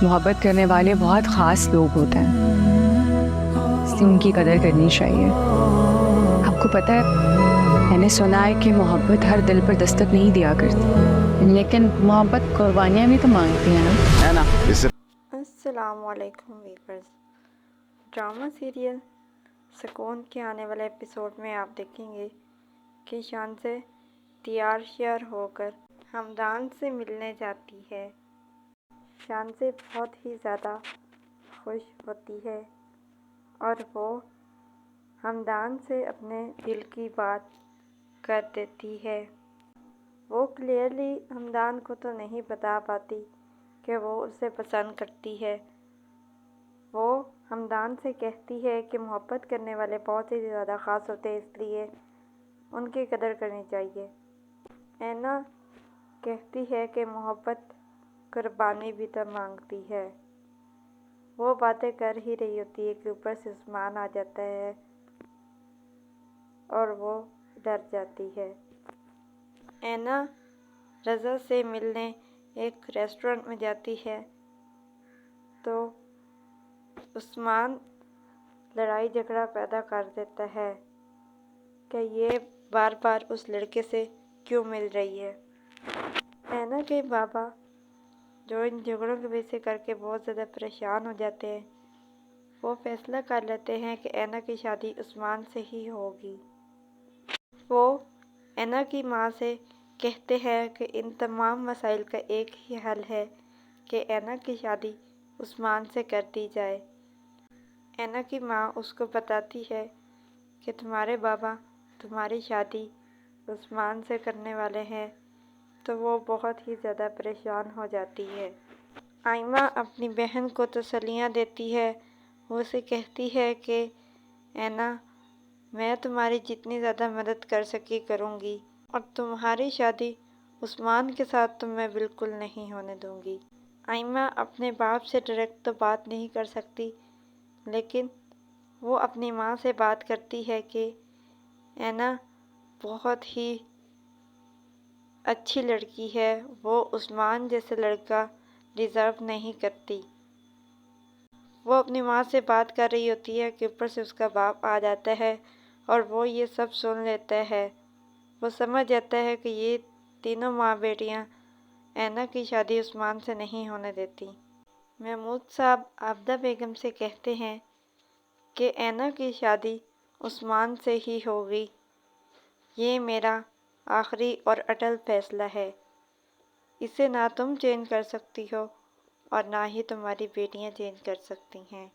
محبت کرنے والے بہت خاص لوگ ہوتے ہیں، اس لیے ان کی قدر کرنی چاہیے۔ آپ کو پتہ ہے، میں نے سنا ہے کہ محبت ہر دل پر دستک نہیں دیا کرتی، لیکن محبت قربانیاں بھی تو مانگتی ہیں نا، ہے نا؟ السلام علیکم ویورز۔ ڈرامہ سیریل سکون کے آنے والے ایپیسوڈ میں آپ دیکھیں گے کہ شانزے تیار شیار ہو کر ہمدان سے ملنے جاتی ہے۔ شانزے بہت ہی زیادہ خوش ہوتی ہے اور وہ ہمدان سے اپنے دل کی بات کر دیتی ہے۔ وہ کلیئرلی ہمدان کو تو نہیں بتا پاتی کہ وہ اسے پسند کرتی ہے۔ وہ ہمدان سے کہتی ہے کہ محبت کرنے والے بہت ہی زیادہ خاص ہوتے ہیں، اس لیے ان کی قدر کرنی چاہیے۔ اینا کہتی ہے کہ محبت قربانی بھی تو مانگتی ہے۔ وہ باتیں کر ہی رہی ہوتی ہے کہ اوپر سے عثمان آ جاتا ہے اور وہ ڈر جاتی ہے۔ اینا رضا سے ملنے ایک ریسٹورنٹ میں جاتی ہے تو عثمان لڑائی جھگڑا پیدا کر دیتا ہے کہ یہ بار بار اس لڑکے سے کیوں مل رہی ہے۔ اینا کے بابا جو ان جھگڑوں کی وجہ سے کر کے بہت زیادہ پریشان ہو جاتے ہیں، وہ فیصلہ کر لیتے ہیں کہ اینا کی شادی عثمان سے ہی ہوگی۔ وہ اینا کی ماں سے کہتے ہیں کہ ان تمام مسائل کا ایک ہی حل ہے کہ اینا کی شادی عثمان سے کر دی جائے۔ اینا کی ماں اس کو بتاتی ہے کہ تمہارے بابا تمہاری شادی عثمان سے کرنے والے ہیں، تو وہ بہت ہی زیادہ پریشان ہو جاتی ہے۔ آئمہ اپنی بہن کو تسلیاں دیتی ہے، وہ اسے کہتی ہے کہ اینا، میں تمہاری جتنی زیادہ مدد کر سکی کروں گی، اور تمہاری شادی عثمان کے ساتھ تو میں بالکل نہیں ہونے دوں گی۔ آئمہ اپنے باپ سے ڈائریکٹ تو بات نہیں کر سکتی، لیکن وہ اپنی ماں سے بات کرتی ہے کہ اینا بہت ہی اچھی لڑکی ہے، وہ عثمان جیسے لڑکا ڈیزرو نہیں کرتی۔ وہ اپنی ماں سے بات کر رہی ہوتی ہے کہ اوپر سے اس کا باپ آ جاتا ہے اور وہ یہ سب سن لیتا ہے۔ وہ سمجھ جاتا ہے کہ یہ تینوں ماں بیٹیاں اینا کی شادی عثمان سے نہیں ہونے دیتی۔ محمود صاحب عابدہ بیگم سے کہتے ہیں کہ اینا کی شادی عثمان سے ہی ہوگی، یہ میرا آخری اور اٹل فیصلہ ہے، اسے نہ تم چینج کر سکتی ہو اور نہ ہی تمہاری بیٹیاں چینج کر سکتی ہیں۔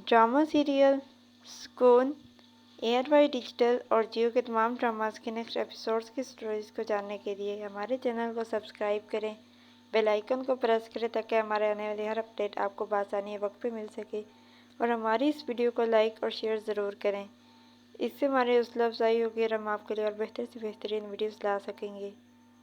ڈرامہ سیریل سکون ARY ڈیجیٹل اور جیو کے تمام ڈراماز کے نیکسٹ ایپیسوڈز کی سٹوریز کو جاننے کے لیے ہمارے چینل کو سبسکرائب کریں، بیل آئیکن کو پریس کریں تاکہ ہمارے آنے والی ہر اپڈیٹ آپ کو بآسانی وقت پہ مل سکے، اور ہماری اس ویڈیو کو لائک اور شیئر ضرور کریں۔ اس سے ہماری حوصلہ افزائی ہوگی اور ہم آپ کے لیے اور بہتر سے بہترین ویڈیوز لا سکیں گے۔